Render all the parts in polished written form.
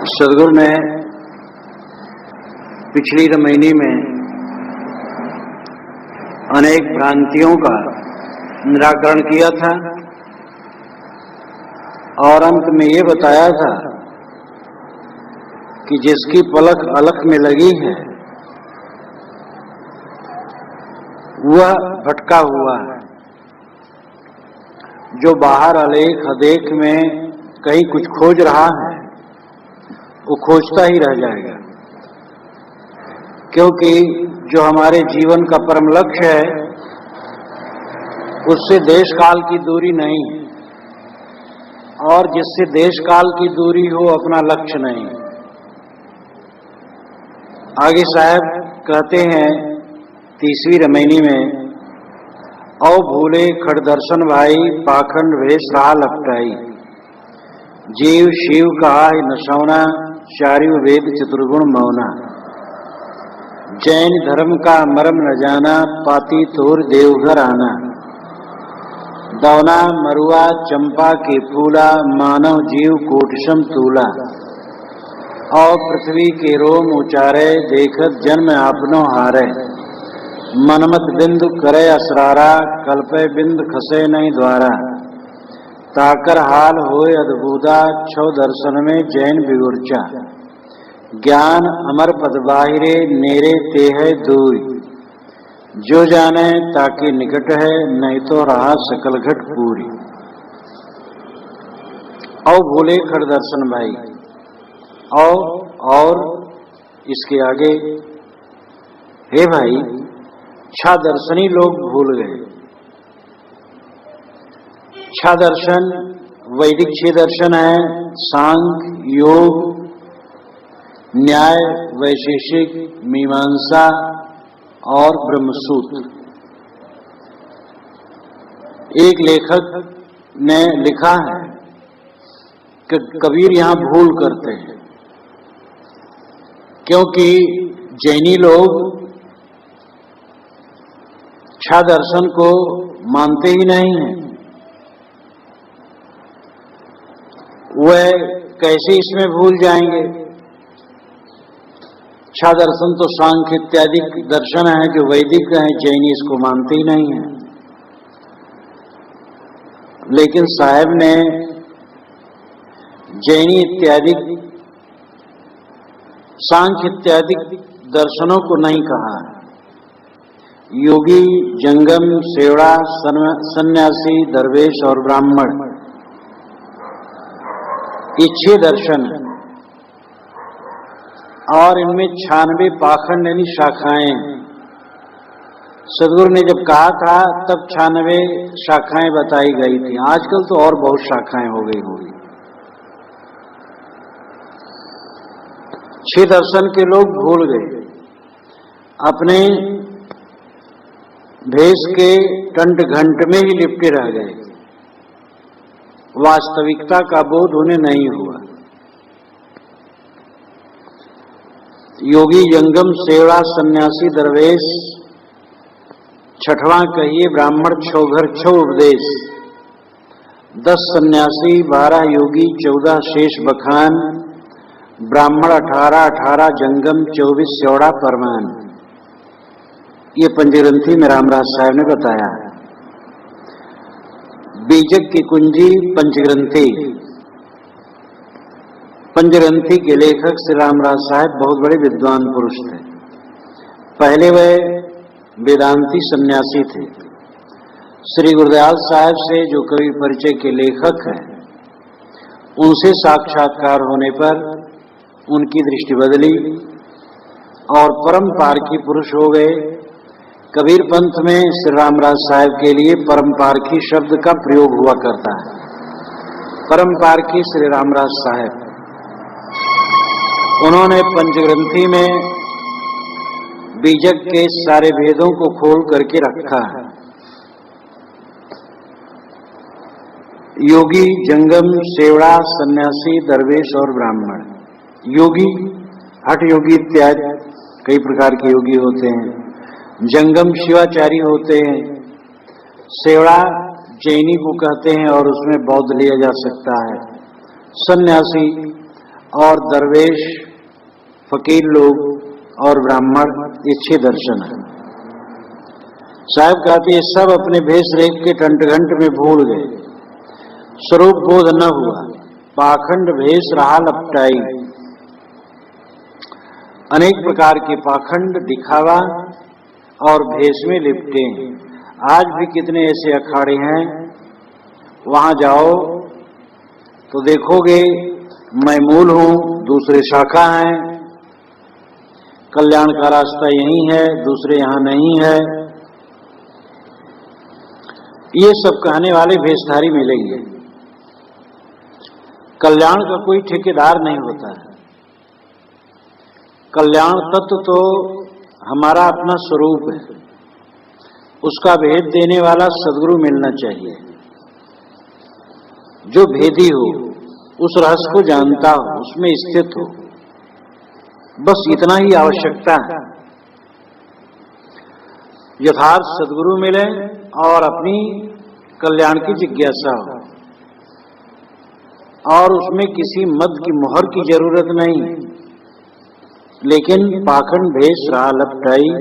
सदगुरु ने पिछली रामायणी में अनेक भ्रांतियों का निराकरण किया था और अंत में ये बताया था कि जिसकी पलक अलख में लगी है वह भटका हुआ है। जो बाहर अलेख अदेख में कहीं कुछ खोज रहा है वो खोजता ही रह जाएगा, क्योंकि जो हमारे जीवन का परम लक्ष्य है उससे देश काल की दूरी नहीं, और जिससे देश काल की दूरी हो अपना लक्ष्य नहीं। आगे साहब कहते हैं 30वीं रामायणी में, औ भूले खड़ दर्शन भाई पाखंड वेश रहा लपटाई, जीव शिव कहा न सौना चारिव वेद चतुर्गुण मौना, जैन धर्म का मरम न जाना पाती तोर देवघर आना, दौना मरुआ चंपा के फूला मानव जीव कोटसम तूला, और पृथ्वी के रोम उचारे देखत जन्म आपनो हारे, मनमत बिंदु करे असरारा कल्पे बिंद खसे नहीं द्वारा, ताकर हाल होए अद्भुता छो दर्शन में जैन विगुरचा, ज्ञान अमर पद बाहिरे नेरे ते है दूर, जो जाने ताके निकट है नहीं तो रहा सकल घट पूरी। औ भूले खड़ दर्शन भाई, और इसके आगे, हे भाई छा दर्शनी लोग भूल गए। छह दर्शन वैदिक 6 दर्शन है, सांख्य योग न्याय वैशेषिक मीमांसा और ब्रह्मसूत्र। एक लेखक ने लिखा है कि कबीर यहां भूल करते हैं, क्योंकि जैनी लोग 6 दर्शन को मानते ही नहीं हैं। वह कैसे इसमें भूल जाएंगे? 6 दर्शन तो सांख्य इत्यादि दर्शन है जो वैदिक है, जैनी इसको मानते ही नहीं है। लेकिन साहब ने जैनी इत्यादि सांख्य इत्यादि दर्शनों को नहीं कहा। योगी जंगम सेवड़ा सन्यासी दरवेश और ब्राह्मण, ये 6 दर्शन है और इनमें 96 पाखंड यानी शाखाएं। सदगुरु ने जब कहा था तब 96 शाखाएं बताई गई थी, आजकल तो और बहुत शाखाएं हो गई होगी। 6 दर्शन के लोग भूल गए, अपने भेष के टंट घंट में ही लिपटे रह गए, वास्तविकता का बोध उन्हें नहीं हुआ। योगी जंगम सेवड़ा सन्यासी दरवेश 6वां कहिए ब्राह्मण 6 घर 6 उपदेश, 10 सन्यासी 12 योगी 14 शेष बखान, ब्राह्मण 18 जंगम 24 सेवड़ा परमान। ये पंचग्रंथी में रामराज साहब ने बताया। बीजक की कुंजी पंचग्रंथी। पंचग्रंथी के लेखक श्री रामराज साहब बहुत बड़े विद्वान पुरुष थे। पहले वह वेदांती सन्यासी थे। श्री गुरुदयाल साहब से जो कवि परिचय के लेखक हैं, उनसे साक्षात्कार होने पर उनकी दृष्टि बदली और परम पारखी पुरुष हो गए। कबीर पंथ में श्री रामराज साहब के लिए परम पारखी शब्द का प्रयोग हुआ करता है। परम पारखी श्री रामराज साहब, उन्होंने पंचग्रंथी में बीजक के सारे भेदों को खोल करके रखा है। योगी जंगम सेवड़ा सन्यासी दरवेश और ब्राह्मण। योगी हठ योगी इत्यादि कई प्रकार के योगी होते हैं। जंगम शिवाचारी होते हैं। सेवड़ा जैनी को कहते हैं और उसमें बौद्ध लिया जा सकता है। सन्यासी और दरवेश, फकीर लोग और ब्राह्मण, ये 6 दर्शन है। साहब कहते ये सब अपने भेष रेख के टंटघंट में भूल गए, स्वरूप बोध न हुआ, पाखंड भेष रहा लपटाई। अनेक प्रकार के पाखंड, दिखावा और भेष में लिपटे हैं। आज भी कितने ऐसे अखाड़े हैं, वहां जाओ तो देखोगे मैं मूल हूं, दूसरे शाखा हैं, कल्याण का रास्ता यही है, दूसरे यहां नहीं है। ये सब कहने वाले भेषधारी मिलेंगे। कल्याण का कोई ठेकेदार नहीं होता है। कल्याण तत्व तो हमारा अपना स्वरूप है, उसका भेद देने वाला सद्गुरु मिलना चाहिए, जो भेदी हो, उस रहस्य को जानता हो, उसमें स्थित हो। बस इतना ही आवश्यकता है। यथार्थ सद्गुरु मिले और अपनी कल्याण की जिज्ञासा हो, और उसमें किसी मद की मुहर की जरूरत नहीं। लेकिन पाखंड भेष राह लपटाई,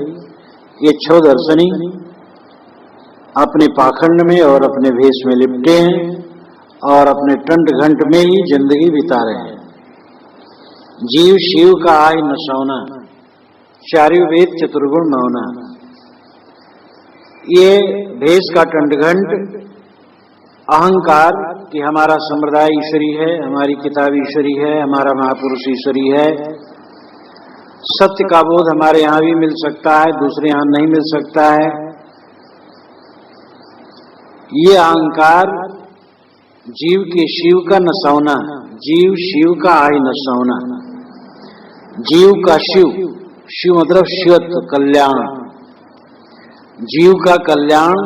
ये 6 दर्शनी अपने पाखंड में और अपने भेष में लिपटे हैं और अपने टंट घंट में ही जिंदगी बिता रहे हैं। जीव शिव का आय न सौना, चार्यु वेद चतुर्गुण मौना। ये भेष का टंटघंट अहंकार कि हमारा संप्रदाय ईश्वरी है, हमारी किताब ईश्वरी है, हमारा महापुरुष ईश्वरी है, सत्य का बोध हमारे यहां भी मिल सकता है, दूसरे यहां नहीं मिल सकता है। ये अहंकार जीव के शिव का नसौना, जीव शिव का आय नसौना। जीव का शिव, शिव मतलब शिवत्व, कल्याण, जीव का कल्याण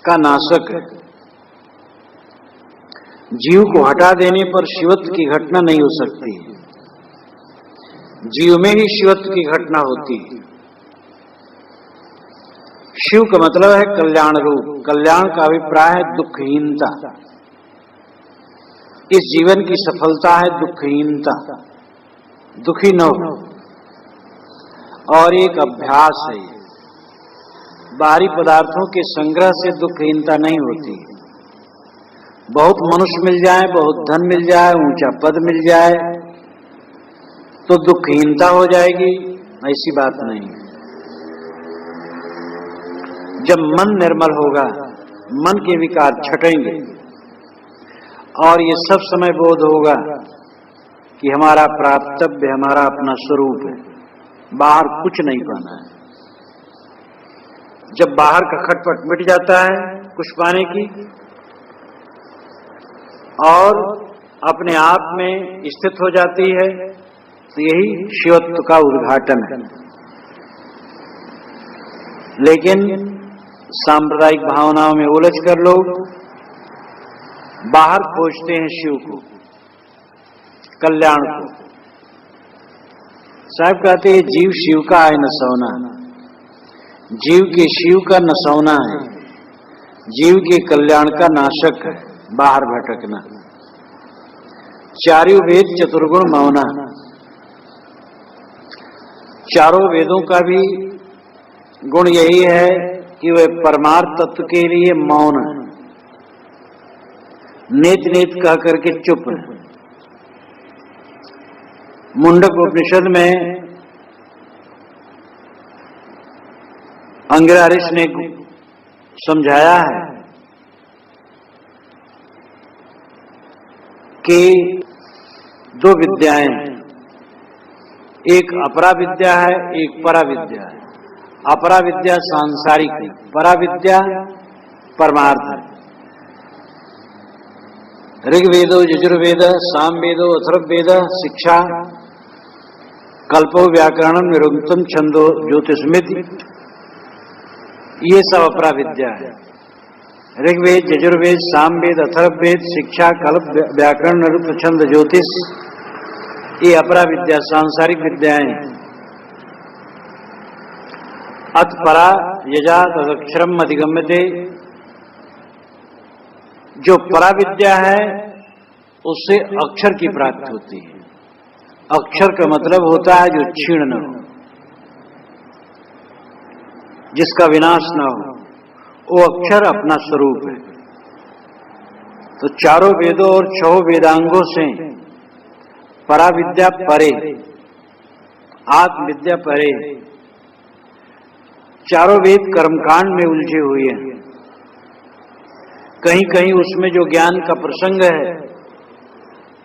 का नाशक है। जीव को हटा देने पर शिवत्व की घटना नहीं हो सकती, जीव में ही शिवत्व की घटना होती है। शिव का मतलब है कल्याण रूप। कल्याण का अभिप्राय है दुखहीनता। इस जीवन की सफलता है दुखहीनता, दुखी न हो। और एक अभ्यास है, बाहरी पदार्थों के संग्रह से दुखहीनता नहीं होती। बहुत मनुष्य मिल जाए, बहुत धन मिल जाए, ऊंचा पद मिल जाए तो दुखहीनता हो जाएगी, ऐसी बात नहीं। जब मन निर्मल होगा, मन के विकार छटेंगे और ये सब समय बोध होगा कि हमारा प्राप्तव्य हमारा अपना स्वरूप है, बाहर कुछ नहीं पाना है। जब बाहर का खटपट मिट जाता है कुछ पाने की और अपने आप में स्थित हो जाती है, तो यही शिवत्व का उद्घाटन है। लेकिन सांप्रदायिक भावनाओं में उलझकर लोग बाहर खोजते हैं शिव को, कल्याण को। साहब कहते हैं जीव शिव का आय नसौना, जीव के शिव का नसौना है, जीव के कल्याण का नाशक है बाहर भटकना। चार्यु वेद चतुर्गुण मौना, चारों वेदों का भी गुण यही है कि वे परमार्थ तत्व के लिए मौन है, नेत नेत कह करके चुप है। मुंडक उपनिषद में अंगिरा ऋषि ने समझाया है कि 2 विद्याएं हैं, एक अपरा विद्या है, एक परा विद्या है। अपरा विद्या सांसारिक है, परा विद्या परमार्थ है। ऋग्वेदो यजुर्वेद सामवेदो अथर्ववेद शिक्षा कल्पो व्याकरणम निरुक्तम छंदो ज्योतिषमिति, ये सब अपरा विद्या है। ऋग्वेद यजुर्वेद सामवेद अथर्ववेद शिक्षा कल्प व्याकरण निरुक्त छंद ज्योतिष, ये अपरा विद्या सांसारिक विद्याएं। अत परा यजा तदक्षरम अधिगम्यते, जो परा विद्या है उससे अक्षर की प्राप्ति होती है। अक्षर का मतलब होता है जो क्षीण न हो, जिसका विनाश न हो, वो अक्षर अपना स्वरूप है। तो चारों वेदों और छह वेदांगों से पराविद्या परे, आत्मविद्या परे, चारों वेद कर्मकांड में उलझे हुए हैं। कहीं कहीं उसमें जो ज्ञान का प्रसंग है,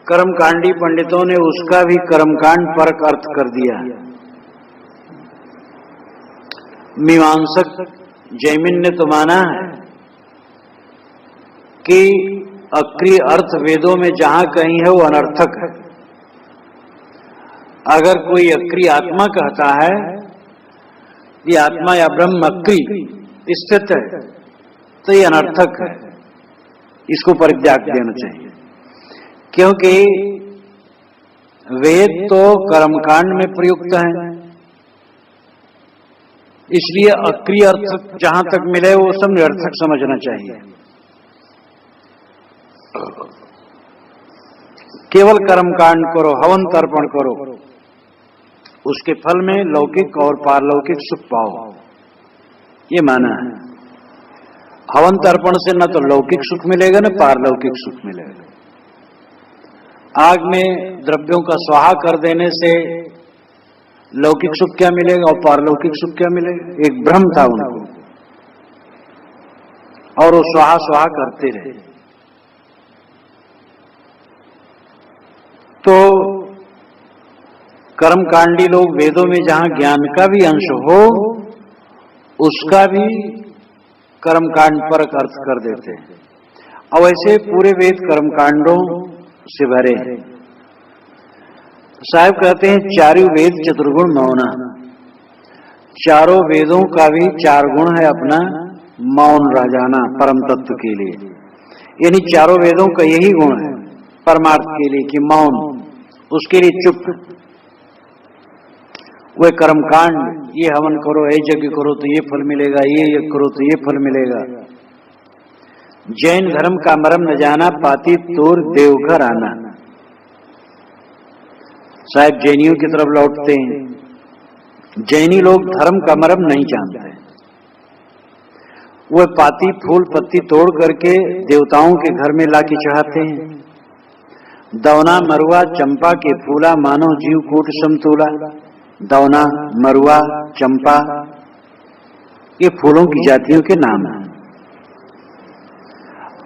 कर्मकांडी पंडितों ने उसका भी कर्मकांड परक अर्थ कर दिया। मीमांसक जैमिन ने तो माना है कि अक्रिय अर्थ वेदों में जहां कहीं है वो अनर्थक है। अगर कोई अक्रिय आत्मा कहता है ये आत्मा या ब्रह्म अक्रिय स्थित है तो ये अनर्थक है, इसको परित्याग देना चाहिए। क्योंकि वेद तो कर्मकांड में प्रयुक्त है, इसलिए अक्रिय अर्थ जहां तक मिले वो सब निरर्थक समझना चाहिए। केवल कर्मकांड करो, हवन तर्पण करो, उसके फल में लौकिक और पारलौकिक सुख पाओ, ये माना है। हवन तर्पण से न तो लौकिक सुख मिलेगा न पारलौकिक सुख मिलेगा। आग में द्रव्यों का स्वाहा कर देने से लौकिक सुख क्या मिलेगा और पारलौकिक सुख क्या मिलेगा? एक भ्रम था उनको और वो स्वाहा स्वाहा करते रहे। तो कर्मकांडी लोग वेदों में जहां ज्ञान का भी अंश हो उसका भी कर्मकांड पर अर्थ कर देते हैं। और ऐसे पूरे वेद कर्मकांडों से भरे हैं। साहब कहते हैं चारों वेद चतुर्गुण मौना, चारों वेदों का भी चार गुण है अपना मौन रह जाना परम तत्व के लिए। यानी चारों वेदों का यही गुण है परमार्थ के लिए कि मौन, उसके लिए चुप। वह कर्मकांड, ये हवन करो, ये यज्ञ करो तो ये फल मिलेगा, ये यज्ञ करो तो ये फल मिलेगा। जैन धर्म का मरम न जाना, पाती तोर देवघर आना। साहब जैनियों की तरफ लौटते हैं। जैनी लोग धर्म का मरम नहीं जानते। वह पाती फूल पत्ती तोड़ करके देवताओं के घर में लाके चढ़ाते हैं। दवना मरुआ चंपा के फूला, मानो जीव कूट समतूला। दवना, मरुआ, चंपा, ये फूलों की जातियों के नाम हैं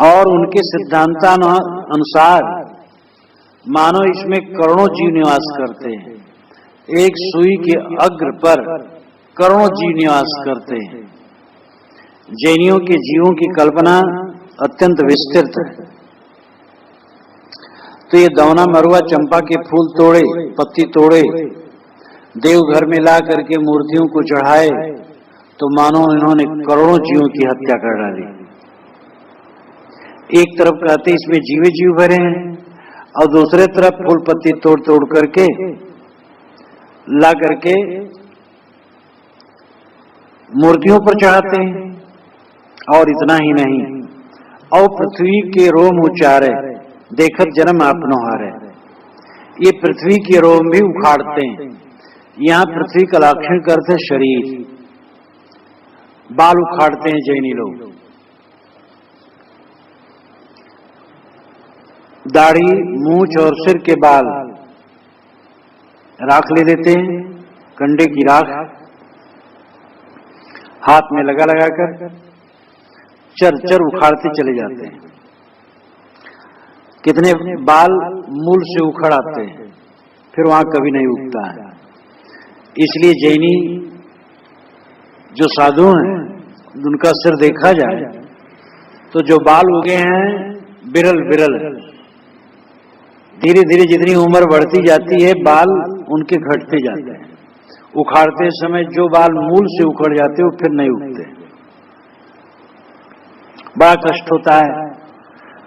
और उनके सिद्धांतानुसार मानो इसमें करोड़ों जीव निवास करते हैं। एक सुई के अग्र पर करोड़ों जीव निवास करते हैं। जैनियों के जीवों की कल्पना अत्यंत विस्तृत है। तो ये दवना मरुआ चंपा के फूल तोड़े, पत्ती तोड़े, देवघर में ला करके मूर्तियों को चढ़ाए तो मानो इन्होंने करोड़ों जीवों की हत्या कर डाली। एक तरफ कहते इसमें जीवे जीव भरे हैं और दूसरे तरफ फूल पत्ती तोड़ तोड़ करके ला करके मूर्तियों पर चढ़ाते हैं। और इतना ही नहीं, और पृथ्वी के रोम उचारे, देखत जन्म आपनो हारे। ये पृथ्वी के रोम भी उखाड़ते हैं। यहाँ पृथ्वी का लाक्षण करते शरीर, बाल उखाड़ते हैं जैनी लोग। दाढ़ी, मूंछ और सिर के बाल राख ले लेते हैं, कंडे की राख हाथ में लगा लगा कर चर चर उखाड़ते चले जाते हैं। कितने बाल मूल से उखड़ आते हैं, फिर वहां कभी नहीं उगता है। इसलिए जैनी जो साधु हैं उनका सिर देखा जाए तो जो बाल उगे हैं बिरल बिरल, धीरे धीरे जितनी उम्र बढ़ती जाती है बाल उनके घटते जाते हैं। उखाड़ते समय जो बाल मूल से उखड़ जाते वो फिर नहीं उगते। बड़ा कष्ट होता है,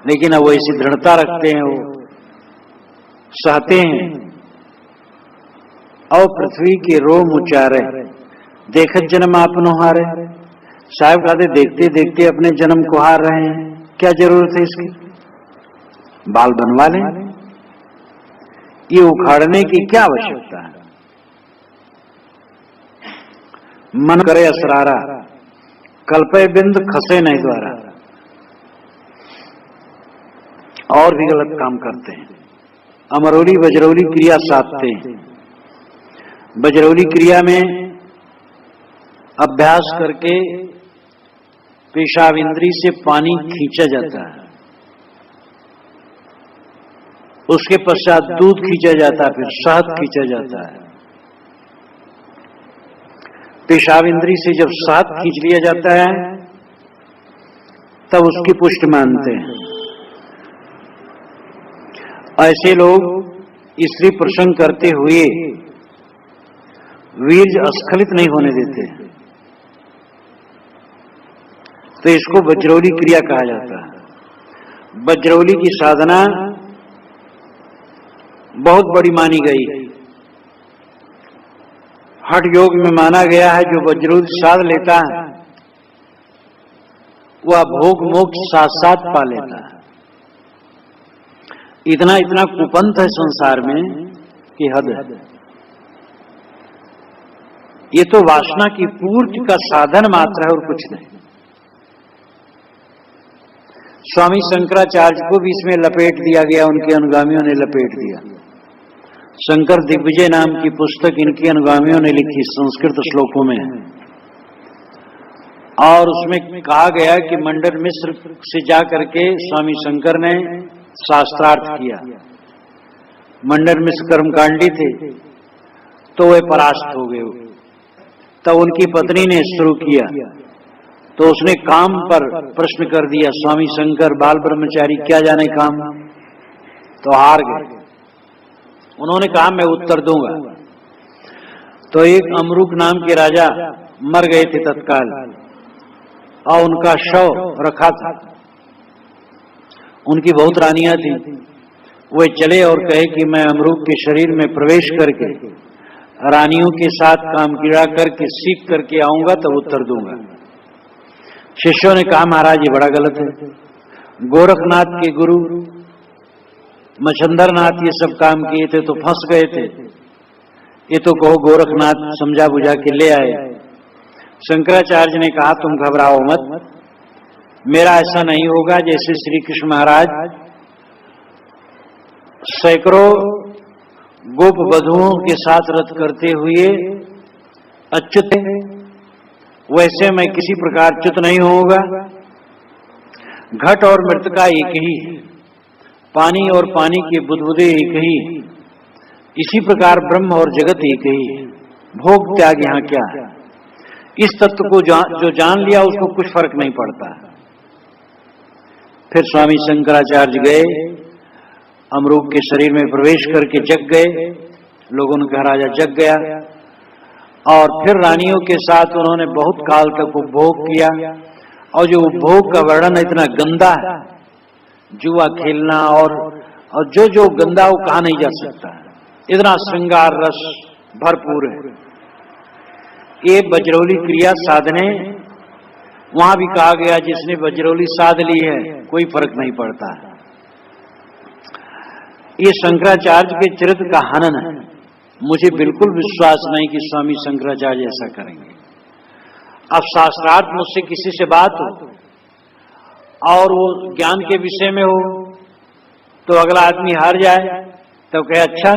लेकिन अब वो ऐसी दृढ़ता रखते हैं, वो सहते हैं। और पृथ्वी के रोम उचारे, देखत जन्म आपनो हारे। साहब कहते देखते देखते अपने जन्म को हार रहे हैं, क्या जरूरत है इसकी, बाल बनवा लें। ये उखाड़ने की क्या आवश्यकता है? मन करे असरारा, कल्पे बिंद खसे नहीं द्वारा। और भी गलत काम करते हैं। अमरोली वज्रौली क्रिया साधते हैं। वज्रौली क्रिया में अभ्यास करके पेशाब इंद्री से पानी खींचा जाता है, उसके पश्चात दूध खींचा जाता है, फिर शहद खींचा जाता है। पेशाब इंद्री से जब शहद खींच लिया जाता है तब उसकी पुष्टि मानते हैं। ऐसे लोग स्त्री प्रसंग करते हुए वीर्य स्खलित नहीं होने देते, तो इसको वज्रौली क्रिया कहा जाता है। वज्रौली की साधना बहुत बड़ी मानी गई है। हठ योग में माना गया है जो वज्रौली साध लेता है वह भोग मोक्ष साथ साथ पा लेता है। इतना इतना कुपंथ है संसार में कि हद है। ये तो वासना की पूर्ति का साधन मात्र है और कुछ नहीं। स्वामी शंकराचार्य को भी इसमें लपेट दिया गया, उनके अनुगामियों ने लपेट दिया। शंकर दिग्विजय नाम की पुस्तक इनके अनुगामियों ने लिखी, संस्कृत श्लोकों में, और उसमें कहा गया कि मंडन मिश्र से जाकर के स्वामी शंकर ने शास्त्रार्थ किया। मंडन मिश्र कर्मकांडी थे तो वे परास्त हो गए। तब उनकी पत्नी ने शुरू किया तो उसने काम पर प्रश्न कर दिया, स्वामी शंकर बाल ब्रह्मचारी क्या जाने काम, तो हार गए। उन्होंने कहा मैं उत्तर दूंगा। तो एक अमरूक नाम के राजा मर गए थे तत्काल और उनका शव रखा था। उनकी बहुत रानियां थी। वे चले और कहे कि मैं अमरूक के शरीर में प्रवेश करके रानियों के साथ काम क्रीड़ा करके सीख करके आऊंगा तब उत्तर दूंगा। शिष्यों ने कहा महाराज ये बड़ा गलत है। गोरखनाथ के गुरु मच्छंदरनाथ ये सब काम किए थे तो फंस गए थे, ये तो कहो गोरखनाथ समझा बुझा के ले आए। शंकराचार्य ने कहा तुम घबराओ मत, मेरा ऐसा नहीं होगा जैसे श्री कृष्ण महाराज सैकड़ों गोप वधुओं के साथ रथ करते हुए अच्युत, वैसे मैं किसी प्रकार च्युत नहीं होऊंगा। घट और मृतिका एक ही, पानी और पानी के बुदबुदे एक ही, इसी प्रकार ब्रह्म और जगत एक ही, भोग त्याग यहाँ क्या है। इस तत्व को जो जान लिया उसको कुछ फर्क नहीं पड़ता। फिर स्वामी शंकराचार्य गए, अमरूक के शरीर में प्रवेश करके जग गए। लोगों ने कहा राजा जग गया, और फिर रानियों के साथ उन्होंने बहुत काल तक उपभोग किया। और जो उपभोग का वर्णन इतना गंदा है, जुआ खेलना और जो जो गंदा वो कहा नहीं जा सकता, इतना श्रृंगार रस भरपूर है। ये वज्रौली क्रिया साधने, वहां भी कहा गया जिसने वज्रौली साध ली है कोई फर्क नहीं पड़ता है। ये शंकराचार्य के चरित्र का हनन है। मुझे बिल्कुल विश्वास नहीं कि स्वामी शंकराचार्य ऐसा करेंगे। अब शास्त्रार्थ मुझसे किसी से बात हो और वो ज्ञान के विषय में हो तो अगला आदमी हार जाए तो कहे अच्छा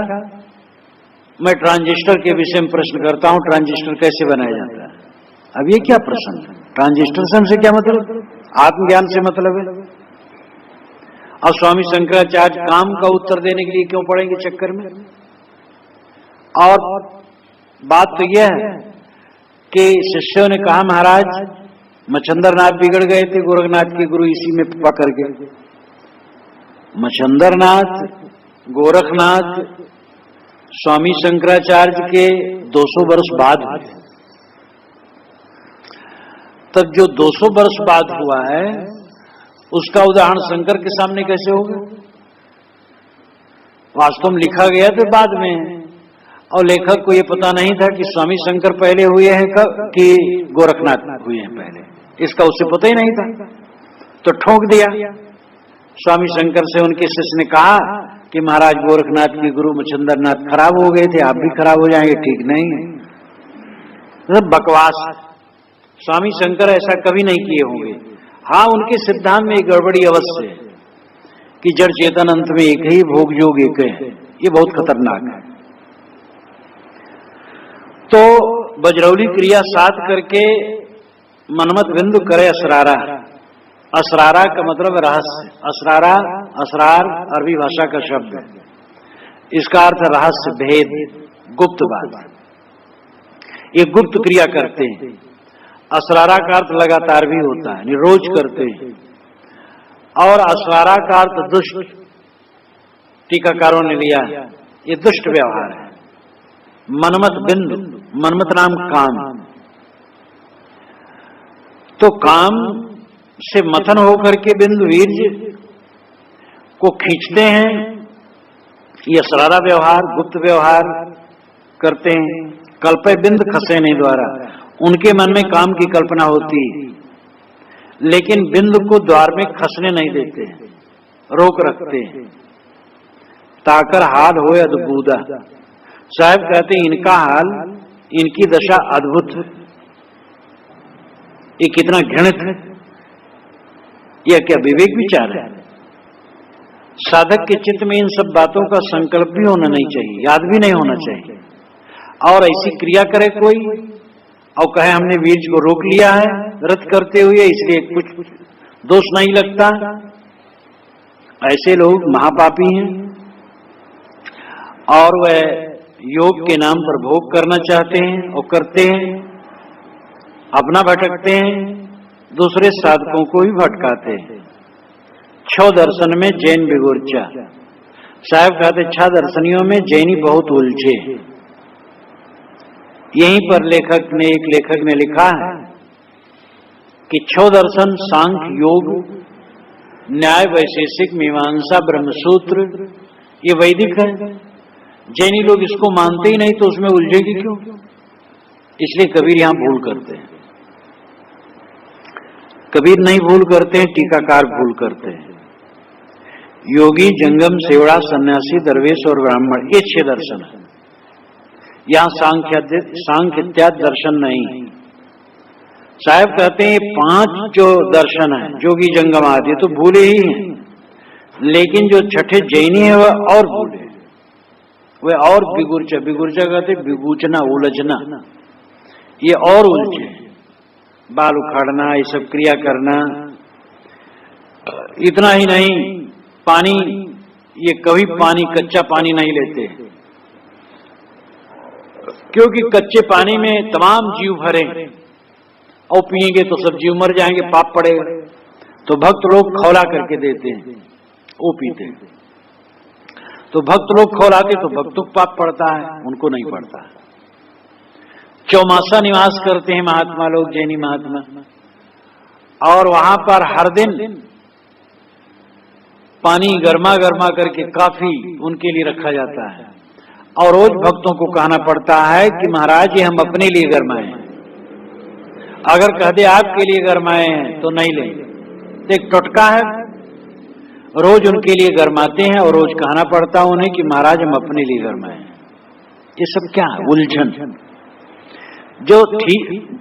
मैं ट्रांजिस्टर के विषय में प्रश्न करता हूं, ट्रांजिस्टर कैसे बनाया जाता है। अब ये क्या प्रश्न है? ट्रांजिस्टर से हमसे क्या मतलब? आत्मज्ञान से मतलब है। और स्वामी शंकराचार्य काम का उत्तर देने के लिए क्यों पड़ेंगे चक्कर में? और बात तो यह है कि शिष्यों ने कहा महाराज मच्छंदरनाथ बिगड़ गए थे, गोरखनाथ के गुरु इसी में पकड़ गए। मच्छंदरनाथ गोरखनाथ स्वामी शंकराचार्य के 200 वर्ष बाद हुए। तब जो 200 वर्ष बाद हुआ है उसका उदाहरण शंकर के सामने कैसे होगा? वास्तव में लिखा गया तो बाद में, और लेखक को यह पता नहीं था कि स्वामी शंकर पहले हुए हैं कि गोरखनाथ हुए हैं पहले, इसका उससे पता ही नहीं था। तो ठोक दिया। स्वामी शंकर से उनके शिष्य ने कहा कि महाराज गोरखनाथ की गुरु मच्छिंद्रनाथ खराब हो गए थे, आप भी खराब हो जाएंगे, ठीक नहीं है, मतलब बकवास। स्वामी शंकर ऐसा कभी नहीं किए होंगे। हाँ, उनके सिद्धांत में एक गड़बड़ी अवश्य है कि जड़ चेतन अंत में एक ही, भोग योग एक है, ये बहुत खतरनाक है। तो बजरौली क्रिया 7 करके मनमत बिंदु करे असरारा। असरारा का मतलब रहस्य, असरारा असरार अरबी भाषा का शब्द है, इसका अर्थ रहस्य, भेद, गुप्त बात। ये गुप्त क्रिया करते हैं। असरारा का अर्थ लगातार भी होता है, रोज करते हैं। और असरारा का अर्थ दुष्ट, टीकाकारों ने लिया है, ये दुष्ट व्यवहार है। मनमत बिंदु, मनमत नाम काम, तो काम से मथन होकर के बिंदु वीर्य को खींचते हैं, ये असरारा व्यवहार, गुप्त व्यवहार करते हैं। कल्पे बिंद खसे नहीं द्वारा, उनके मन में काम की कल्पना होती है, लेकिन बिंदु को द्वार में खसने नहीं देते, रोक रखते हैं। ताकर हाल हो अद्भुता, साहब कहते हैं इनका हाल, इनकी दशा अद्भुत, ये कितना घृणित है, यह क्या विवेक विचार है। साधक के चित्त में इन सब बातों का संकल्प भी होना नहीं चाहिए, याद भी नहीं होना चाहिए। और ऐसी क्रिया करे कोई और कहे हमने वीर्य को रोक लिया है रद्द करते हुए, इसलिए कुछ दोष नहीं लगता, ऐसे लोग महापापी हैं और वह योग के नाम पर भोग करना चाहते हैं और करते हैं, अपना भटकते हैं, दूसरे साधकों को भी भटकाते हैं। 6 दर्शन में जैन बिगुर्चा, साहब कहते 6 दर्शनियों में जैनी बहुत उलझे। यहीं पर एक लेखक ने लिखा है कि 6 दर्शन सांख्य, योग, न्याय, वैशेषिक, मीमांसा, ब्रह्मसूत्र, ये वैदिक है। जैनी लोग इसको मानते ही नहीं तो उसमें उलझेगी क्यों? इसलिए कबीर यहां भूल करते हैं। कबीर नहीं भूल करते हैं, टीकाकार भूल करते हैं। योगी, जंगम, सेवड़ा, सन्यासी, दरवेश और ब्राह्मण, ये 6 दर्शन है। यहां सांख्य इत्यादि दर्शन नहीं। साहब कहते हैं 5 जो दर्शन है, जोगी, जंगम आदि, तो भूले ही हैं, लेकिन जो छठे जैनी है वह और भूले, वह और बिगुर्चा, बिगुर्चा कहते बिगुचना, उलझना, ये और उलझे, बाल उखाड़ना, ये सब क्रिया करना। इतना ही नहीं, पानी, ये कभी पानी, कच्चा पानी नहीं लेते, क्योंकि कच्चे पानी में तमाम जीव भरे और पिएंगे तो सब जीव मर जाएंगे, पाप पड़ेगा। तो भक्त लोग खौला करके देते हैं, वो पीते हैं। तो भक्त लोग खौलाते तो भक्तों को पाप पड़ता है, उनको नहीं पड़ता है। चौमासा निवास करते हैं महात्मा लोग, जैनी महात्मा, और वहां पर हर दिन पानी गर्मा गर्मा करके काफी उनके लिए रखा जाता है, और रोज भक्तों को कहना पड़ता है कि महाराज ये हम अपने लिए गरमाए हैं, अगर कह दे आपके लिए गरमाए हैं तो नहीं लेंगे। तो एक टोटका है, रोज उनके लिए गरमाते हैं और रोज कहना पड़ता है उन्हें कि महाराज हम अपने लिए गरमाए हैं। ये सब क्या है? उलझन। जो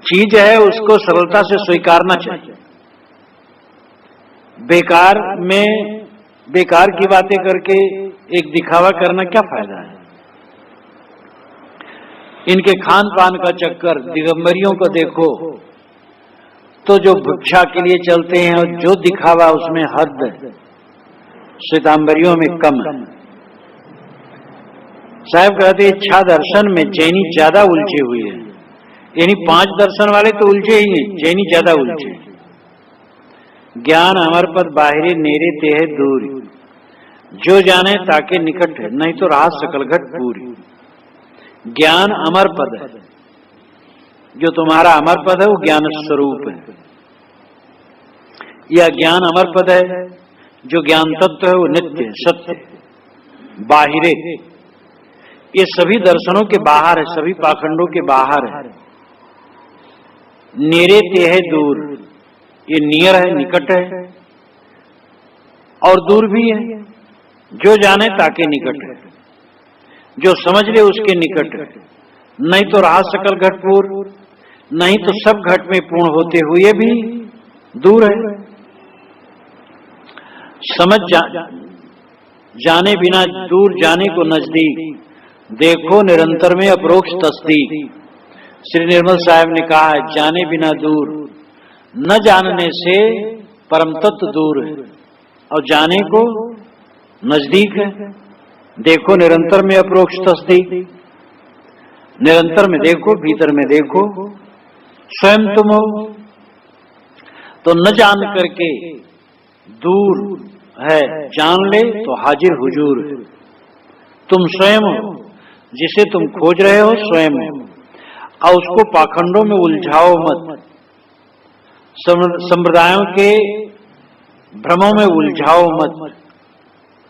चीज है उसको सरलता से स्वीकारना चाहिए। बेकार की बातें करके एक दिखावा करना क्या फायदा है? इनके खान पान का चक्कर, दिगंबरियों को देखो तो जो भिक्षा के लिए चलते हैं और जो दिखावा उसमें हद है, श्वेतांबरियों में कम है। साहब कहते हैं 6 दर्शन में जैनी ज्यादा उलझे हुए हैं, यानी 5 दर्शन वाले तो उलझे ही हैं, जैनी ज्यादा उलझे। ज्ञान अमर पद बाहरी नेरे ते है दूर, जो जाने ताके निकट है, नहीं तो राह सकल घट पूरी। ज्ञान अमर पद है, जो तुम्हारा अमर पद है वो ज्ञान स्वरूप है। यह ज्ञान अमर पद है, जो ज्ञान तत्व है वो नित्य सत्य बाहिरे, ये सभी दर्शनों के बाहर है, सभी पाखंडों के बाहर है। नेरे ते है दूर, ये नियर है, निकट है, और दूर भी है। जो जाने ताके निकट है, जो समझ ले उसके निकट है। नहीं तो रहा सकल घटपूर, नहीं तो सब घट में पूर्ण होते हुए भी दूर है। समझ जाने बिना दूर जाने को नजदीक, देखो निरंतर में अपरोक्ष तस्दीक। श्री निर्मल साहब ने कहा है, जाने बिना दूर, न जानने से परम तत्व दूर है और जाने को नजदीक है। देखो निरंतर में अपरोक्ष तस्दीक, निरंतर में देखो, भीतर में देखो, स्वयं तुम हो। तो न जान करके दूर है, जान ले तो हाजिर हुजूर है। तुम स्वयं हो, जिसे तुम खोज रहे हो स्वयं हो, और उसको पाखंडों में उलझाओ मत, संप्रदायों के भ्रमों में उलझाओ मत।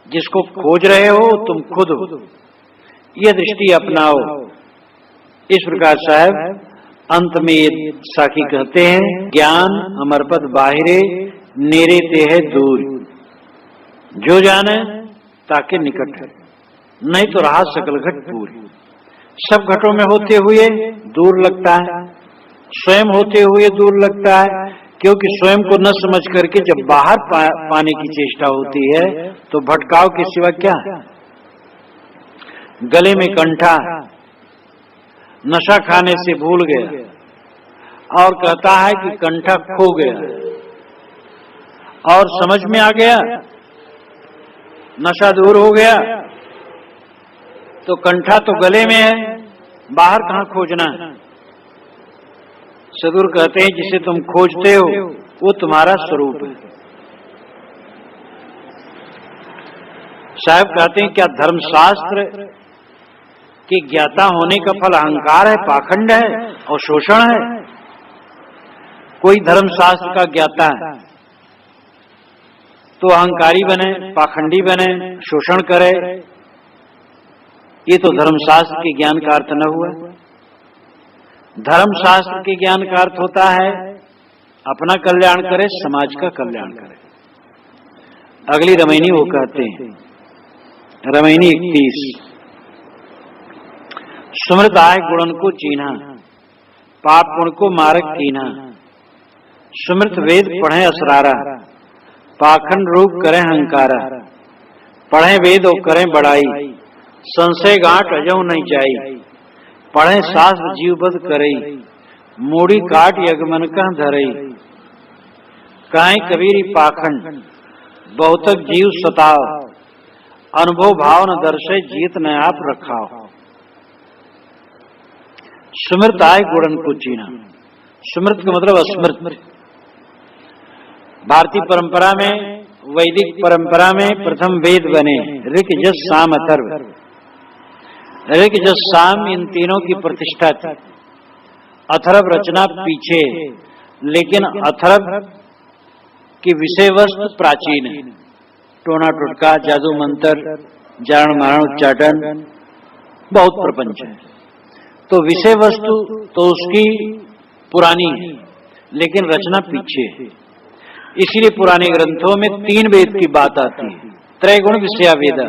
जिसको खोज रहे हो तुम खुद हो, यह दृष्टि अपनाओ। इस प्रकार साहब अंत में ये साखी कहते हैं, ज्ञान अमरपद बाहिरे नेरे ते है दूर। जो जाने ताके निकट है, नहीं तो रहा सकल घट पूरी। सब घटों में होते हुए दूर लगता है, स्वयं होते हुए दूर लगता है, क्योंकि स्वयं को न समझ करके जब बाहर पाने की चेष्टा होती है तो भटकाव के सिवा क्या है। गले में कंठा, नशा खाने से भूल गया और कहता है कि कंठा खो गया, और समझ में आ गया, नशा दूर हो गया, तो कंठा तो गले में है, बाहर कहां खोजना है। सदगुरु कहते हैं, जिसे तुम खोजते हो वो तुम्हारा स्वरूप है। साहब कहते हैं, क्या धर्मशास्त्र के ज्ञाता होने का फल अहंकार है, पाखंड है और शोषण है? कोई धर्मशास्त्र का ज्ञाता है तो अहंकारी बने, पाखंडी बने, शोषण करे, ये तो धर्मशास्त्र के ज्ञान का अर्थ न हुआ। धर्मशास्त्र के ज्ञान का अर्थ होता है अपना कल्याण करे, समाज का कल्याण करे। अगली रमैनी वो कहते हैं, रमैनी 31, सुमृत आय गुणन को चीन्हा, पाप गुण को मारक कीन्हा। सुमृत वेद पढ़े असरारा, पाखंड रूप करें अहंकारा। पढ़े वेद और करें बड़ाई, संशय गांठ अजऊ नहीं जाई। पढ़े शास्त्र जीवबद्ध करई, मूड़ी काट यगमन कह धरई। कहें कबीर पाखंड, बहुतक जीव सताओ। अनुभव भाव न दर्शे, जीत न आप रखाओ। सुमृत आय गुणन को चीना। सुमृत का मतलब अस्मृत। भारतीय परंपरा में, वैदिक परंपरा में प्रथम वेद बने, ऋक यजुः साम अथर्व। ऋक यजुः साम इन तीनों की प्रतिष्ठा थी। अथर्व रचना पीछे, लेकिन अथर्व की विषय वस्तु प्राचीन है। टोना टोटका, जादू मंत्र, जारण मारण उच्चाटन, बहुत प्रपंच है। तो विषय वस्तु तो उसकी पुरानी है, लेकिन रचना पीछे है। इसीलिए पुराने ग्रंथों में 3 वेद की बात आती है, त्रैगुण विषया वेद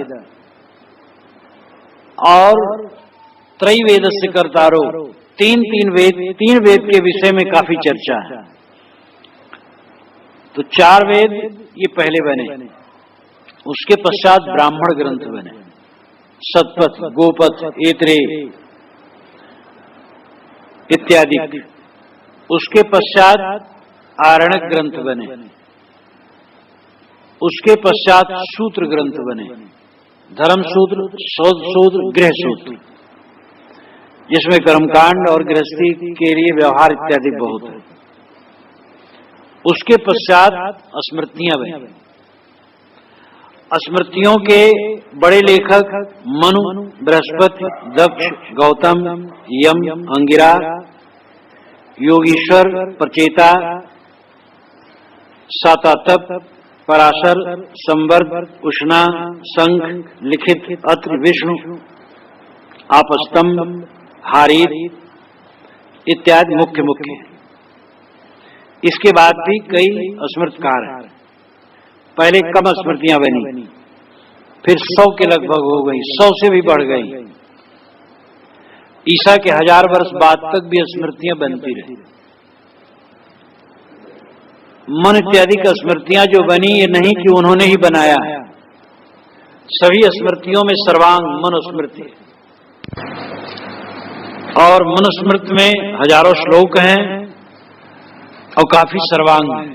और त्रैवेद से कर्तारो। 3 वेद के विषय में काफी चर्चा है। तो 4 वेद ये पहले बने, उसके पश्चात ब्राह्मण ग्रंथ बने, सतपथ, गोपथ, ऐतरेय इत्यादि। उसके पश्चात आरण्यक ग्रंथ बने, उसके पश्चात सूत्र ग्रंथ बने, धर्म सूत्र, शौच सूत्र, गृह सूत्र, जिसमें कर्मकांड और गृहस्थी के लिए व्यवहार इत्यादि बहुत है। उसके पश्चात स्मृतियां बनी। स्मृतियों के बड़े लेखक मनु, बृहस्पति, दक्ष, गौतम, यम, अंगिरा, योगीश्वर, प्रचेता, सातातप, पराशर, संवर्ग, उष्णा, संघ, लिखित, अत्रि, विष्णु, आपस्तंभ, हारीत इत्यादि मुख्य। इसके बाद भी कई स्मृतकार हैं। पहले कम स्मृतियां बनी, फिर 100 के लगभग हो गई, 100 से भी बढ़ गई। ईसा के 1000 वर्ष बाद तक भी स्मृतियां बनती रही। मन इत्यादि की स्मृतियां जो बनी, ये नहीं कि उन्होंने ही बनाया है। सभी स्मृतियों में सर्वांग मनुस्मृति, और मनुस्मृति में हजारों श्लोक हैं और काफी सर्वांग हैं।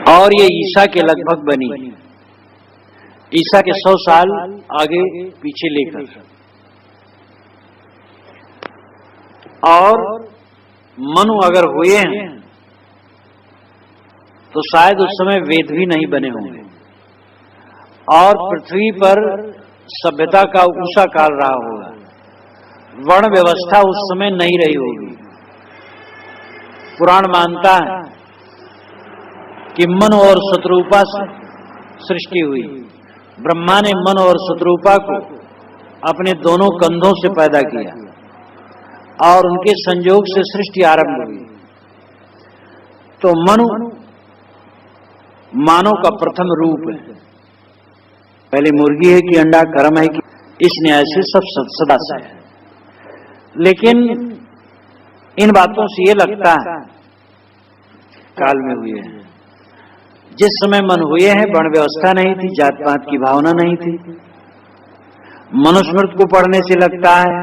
और ये ईसा के लगभग बनी, ईसा के 100 साल आगे पीछे लेकर। और मनु अगर हुए हैं तो शायद उस समय वेद भी नहीं बने होंगे, और पृथ्वी पर सभ्यता का ऊंचा काल रहा होगा। वर्ण व्यवस्था उस समय नहीं रही होगी। पुराण मानता है कि मन और शत्रुपा से सृष्टि हुई। ब्रह्मा ने मन और शत्रुपा को अपने दोनों कंधों से पैदा किया और उनके संयोग से सृष्टि आरंभ हुई। तो मनु मानव का प्रथम रूप है। पहले मुर्गी है कि अंडा, कर्म है कि, इस न्याय से सब सदा से है। लेकिन इन बातों से ये लगता है काल में हुए हैं। जिस समय मन हुए हैं वर्ण व्यवस्था नहीं थी, जात पात की भावना नहीं थी। मनुस्मृति को पढ़ने से लगता है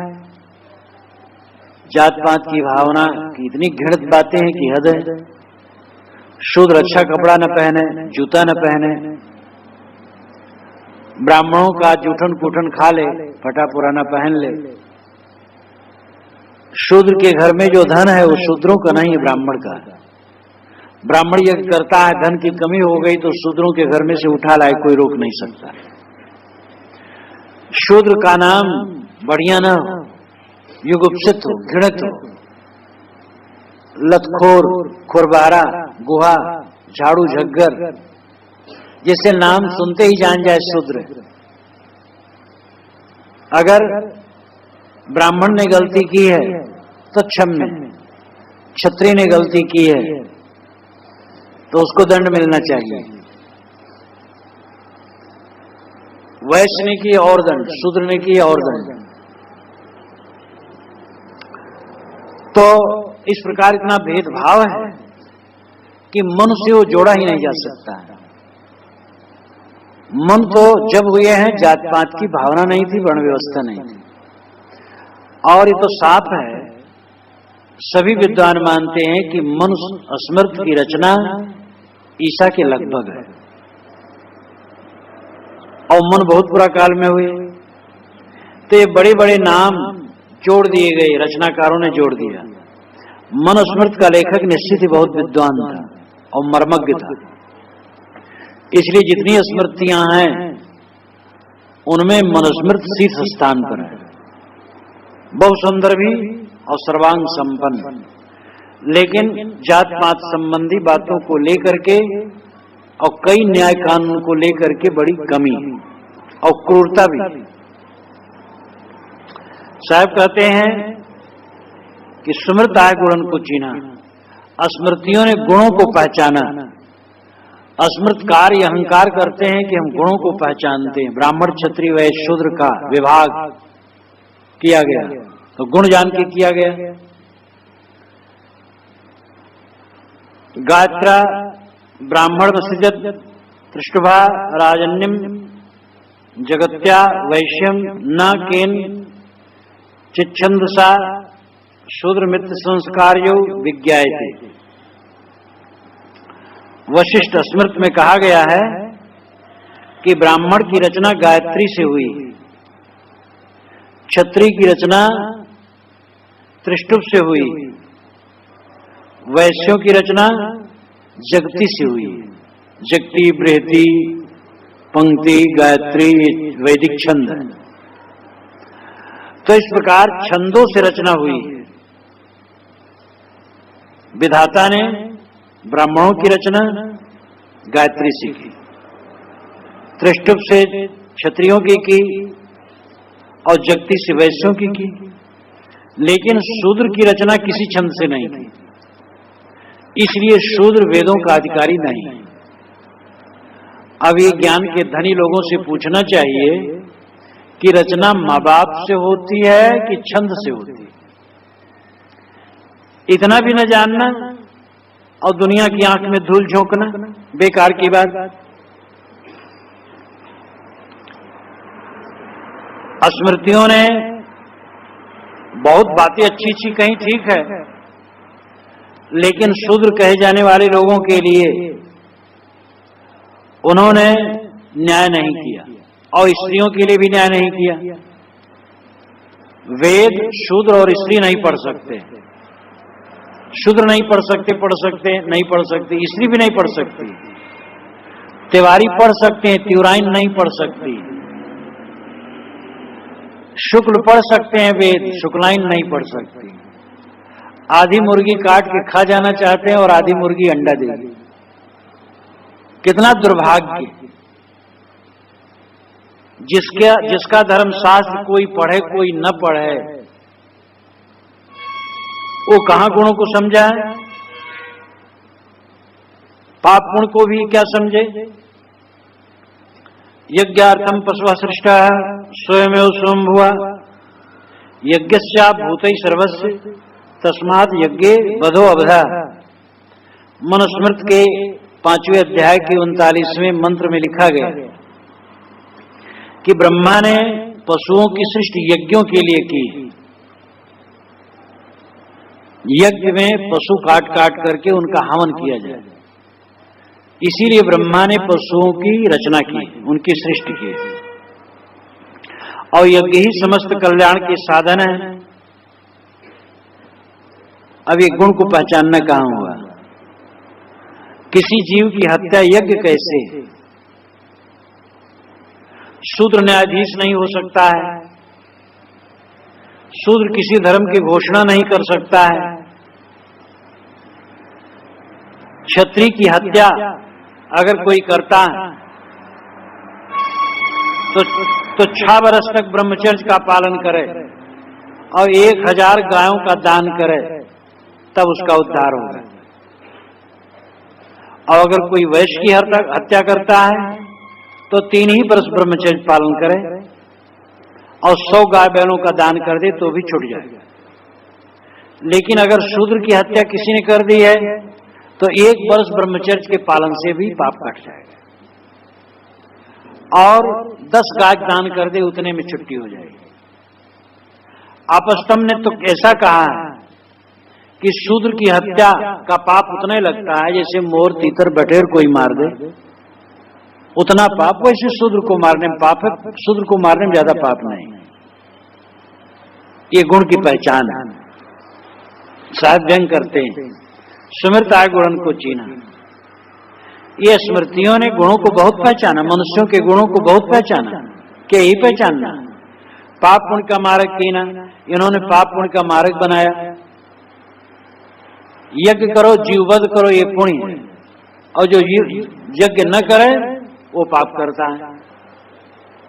जात पात की भावना की इतनी घृणित बातें हैं कि हद है। शूद्र अच्छा कपड़ा न पहने, जूता न पहने, ब्राह्मणों का जूठन कूठन खा ले, फटा पुराना पहन ले। शूद्र के घर में जो धन है वो शूद्रों का नहीं है, ब्राह्मण का। ब्राह्मण यज्ञ करता है, धन की कमी हो गई तो शूद्रों के घर में से उठा लाए, कोई रोक नहीं सकता। शूद्र का नाम बढ़िया न हो, युगुप्सित हो, घृणित हो, लतखोर, खुरबारा, गुहा, झाड़ू झग्गर, जिसे नाम सुनते ही जान जाए शूद्र। अगर ब्राह्मण ने गलती की है तो क्षम्य, क्षत्रिय ने गलती की है तो उसको दंड मिलना चाहिए। वैश्य ने की और दंड, शूद्र ने की और दंड। तो इस प्रकार इतना भेदभाव है कि मन से वो जोड़ा ही नहीं जा सकता। मन तो जब हुए हैं जात पात की भावना नहीं थी, वर्ण व्यवस्था नहीं थी। और ये तो साफ है, सभी विद्वान मानते हैं कि मनुष्य स्मृति की रचना ईसा के लगभग है। और मन बहुत पुरा काल में हुए, तो ये बड़े बड़े नाम जोड़ दिए गए, रचनाकारों ने जोड़ दिया। मनुस्मृति का लेखक निश्चित ही बहुत विद्वान था और मर्मज्ञ था, इसलिए जितनी स्मृतियां हैं उनमें मनुस्मृति शीर्ष स्थान पर है। बहुत सुंदर भी और सर्वांग संपन्न, लेकिन जात पात संबंधी बातों को लेकर के और कई न्याय कानून को लेकर के बड़ी कमी और क्रूरता भी। साहब कहते हैं कि स्मृत आय गुणन को चीना, स्मृतियों ने गुणों को पहचाना। अस्मृतकार अहंकार करते हैं कि हम गुणों को पहचानते हैं। ब्राह्मण, क्षत्रिय, वैश्य, शूद्र का विभाग किया गया तो गुण जान के किया गया। गात्रा ब्राह्मण वसिजत तृष्टभा राजन्यम जगत्या वैश्यम न केन चिच्छन्दसा शूद्र मित्र संस्कार्यो विज्ञायते। वशिष्ठ स्मृति में कहा गया है कि ब्राह्मण की रचना गायत्री से हुई, क्षत्रिय की रचना त्रिष्टुप से हुई, वैश्यों की रचना जगती से हुई। जगती, बृहति, पंक्ति, गायत्री वैदिक छंद है। तो इस प्रकार छंदों से रचना हुई। विधाता ने ब्राह्मणों की रचना गायत्री से की, त्रिष्टुप से क्षत्रियों की और जगती से वैश्यों की। लेकिन शूद्र की रचना किसी छंद से नहीं की, इसलिए शूद्र वेदों का अधिकारी नहीं। अब ये ज्ञान के धनी लोगों से पूछना चाहिए कि रचना माँ बाप से होती है कि छंद से होती है। इतना भी न जानना और दुनिया की आंख में धूल झोंकना बेकार की बात। स्मृतियों ने बहुत बातें अच्छी अच्छी कही, ठीक है, लेकिन शूद्र कहे जाने वाले लोगों के लिए उन्होंने न्याय नहीं किया और स्त्रियों के लिए भी न्याय नहीं किया। वेद शूद्र और स्त्री नहीं पढ़ सकते, शूद्र नहीं पढ़ सकते, नहीं पढ़ सकते, स्त्री भी नहीं पढ़ सकती। तिवारी पढ़ सकते हैं, त्युराइन नहीं पढ़ सकती। शुक्ल पढ़ सकते हैं वेद, शुक्लाइन नहीं पढ़ सकती। आधी मुर्गी काट के खा जाना चाहते हैं और आधी मुर्गी अंडा देगी। कितना दुर्भाग्य। जिसका धर्म शास्त्र कोई पढ़े कोई न पढ़े, वो कहां गुणों को समझा है, पाप गुण को भी क्या समझे। यज्ञार्थम पशु सृष्टा स्वयमेव स्वयंभुवा यज्ञस्या भूतै सर्वस्य तस्मात् यज्ञे बधो अवधा। मनुस्मृत के 5वें अध्याय के 39वें मंत्र में लिखा गया कि ब्रह्मा ने पशुओं की सृष्टि यज्ञों के लिए की। यज्ञ में पशु काट काट करके उनका हवन किया जाए, इसीलिए ब्रह्मा ने पशुओं की रचना की, उनकी सृष्टि की। और यज्ञ ही समस्त कल्याण के साधन है। अब ये गुण को पहचानना कहां हुआ। किसी जीव की हत्या यज्ञ कैसे? शूद्र न्यायाधीश नहीं हो सकता है, शूद्र किसी धर्म की घोषणा नहीं कर सकता है। क्षत्रिय की हत्या अगर कोई करता है तो 6 वर्ष तक ब्रह्मचर्य का पालन करे और 1000 गायों का दान करे, तब उसका उद्धार होगा। और अगर कोई वैश्य की हत्या करता है तो 3 ही वर्ष ब्रह्मचर्य पालन करे और 100 गाय बैलों का दान कर दे तो भी छूट जाएगा। लेकिन अगर शूद्र की हत्या किसी ने कर दी है तो 1 वर्ष ब्रह्मचर्य के पालन से भी पाप कट जाएगा और 10 गाय दान कर दे उतने में छुट्टी हो जाएगी। आपस्तम्भ ने तो ऐसा कहा है कि शूद्र की हत्या का पाप उतना ही लगता है जैसे मोर तीतर बटेर कोई मार दे, उतना पाप वैसे शूद्र को मारने में पाप है, शूद्र को मारने में ज्यादा पाप नहीं। ये गुण की पहचान है। साहब व्यंग करते हैं, सुमिरत आय गुणन को चीना। ये स्मृतियों ने गुणों को बहुत पहचाना, मनुष्यों के गुणों को बहुत पहचाना। क्या यही पहचानना? पाप पुण्य का मार्ग कीना, इन्होंने पाप पुण्य का मार्ग बनाया। यज्ञ करो जीववध करो ये पुण्य है, और जो यज्ञ न करे वो पाप करता है।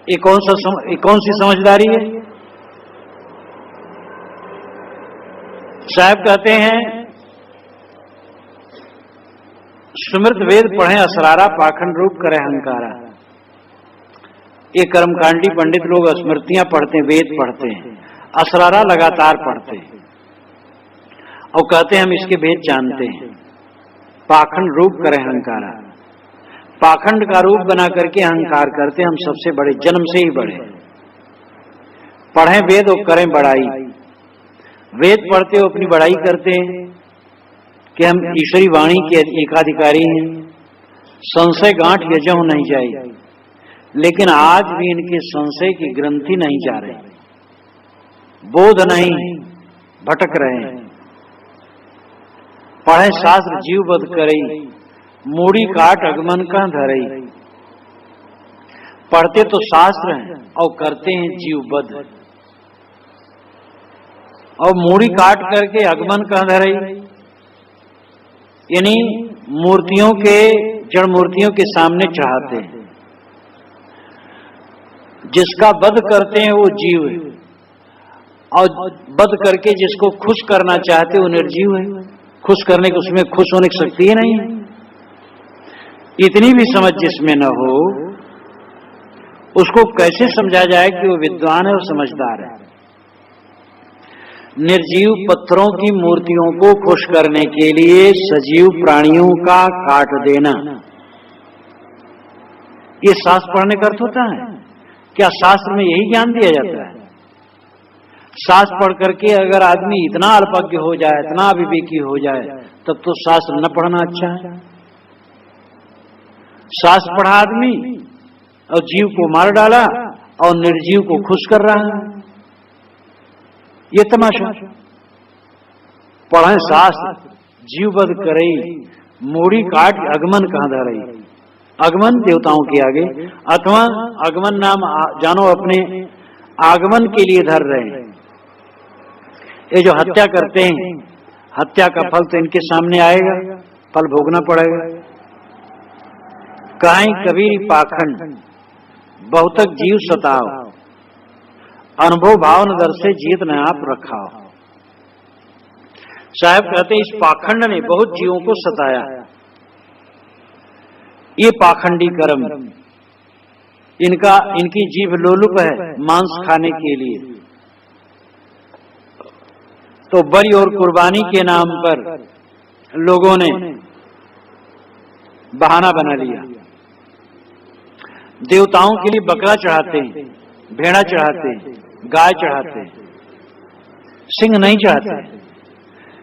ये कौन सी समझदारी है? साहब कहते हैं सुमृत वेद पढ़े असरारा पाखंड रूप करे अहंकारा। ये कर्मकांडी पंडित लोग स्मृतियां पढ़ते हैं, वेद पढ़ते हैं, असरारा लगातार पढ़ते हैं और कहते हैं हम इसके भेद जानते हैं। पाखंड रूप करे अहंकारा, पाखंड का रूप बना करके अहंकार करते हम सबसे बड़े, जन्म से ही बड़े। पढ़ें वेद और करें बड़ाई। वेद पढ़ते हो अपनी बड़ाई करते हैं कि हम ईश्वरी वाणी के एकाधिकारी हैं, संशय गांठ यजहु नहीं जाए। लेकिन आज भी इनके संशय की ग्रंथि नहीं जा रही, बोध नहीं, भटक रहे हैं। पढ़े शास्त्र जीव बध करई, मूड़ी काट अगमन का धरई। पढ़ते तो शास्त्र हैं और करते हैं जीव बध, और मूड़ी काट करके अगमन का धरई, यानी मूर्तियों के, जड़ मूर्तियों के सामने चढ़ाते हैं। जिसका वध करते हैं वो जीव है, और वध करके जिसको खुश करना चाहते वो निर्जीव है। खुश करने की, उसमें खुश होने की शक्ति ही नहीं है। इतनी भी समझ जिसमें न हो, उसको कैसे समझा जाए कि वो विद्वान है और समझदार है। निर्जीव पत्थरों की मूर्तियों को खुश करने के लिए सजीव प्राणियों का काट देना, ये शास्त्र पढ़ने का अर्थ होता है क्या? शास्त्र में यही ज्ञान दिया जाता है? शास्त्र पढ़ करके अगर आदमी इतना अल्पज्ञ हो जाए, इतना अविवेकी हो जाए, तब तो शास्त्र न पढ़ना अच्छा है। शास्त्र पढ़ा आदमी और जीव को मार डाला और निर्जीव को खुश कर रहा है। ये तमाशा। पढ़े शास्त्र, जीव वध करई, मोड़ी काट अगमन कहां धरई। आगमन देवताओं के आगे, अथवा आगमन नाम जानो अपने आगमन के लिए धर रहे हैं। ये जो हत्या करते हैं, हत्या का फल तो इनके सामने आएगा, फल भोगना पड़ेगा। काई कबीर पाखंड बहुतक जीव सताओ, अनुभव भाव न दर से जीत न आप रखाओ। साहब कहते हैं इस पाखंड ने बहुत जीवों को सताया। ये पाखंडी कर्म, इनकी जीभ लोलुप है मांस खाने के लिए। तो बलि और कुर्बानी के नाम पर लोगों ने बहाना बना लिया। देवताओं के लिए बकरा चढ़ाते हैं, भेड़ा चढ़ाते हैं, गाय चढ़ाते हैं, सिंह नहीं चढ़ाते।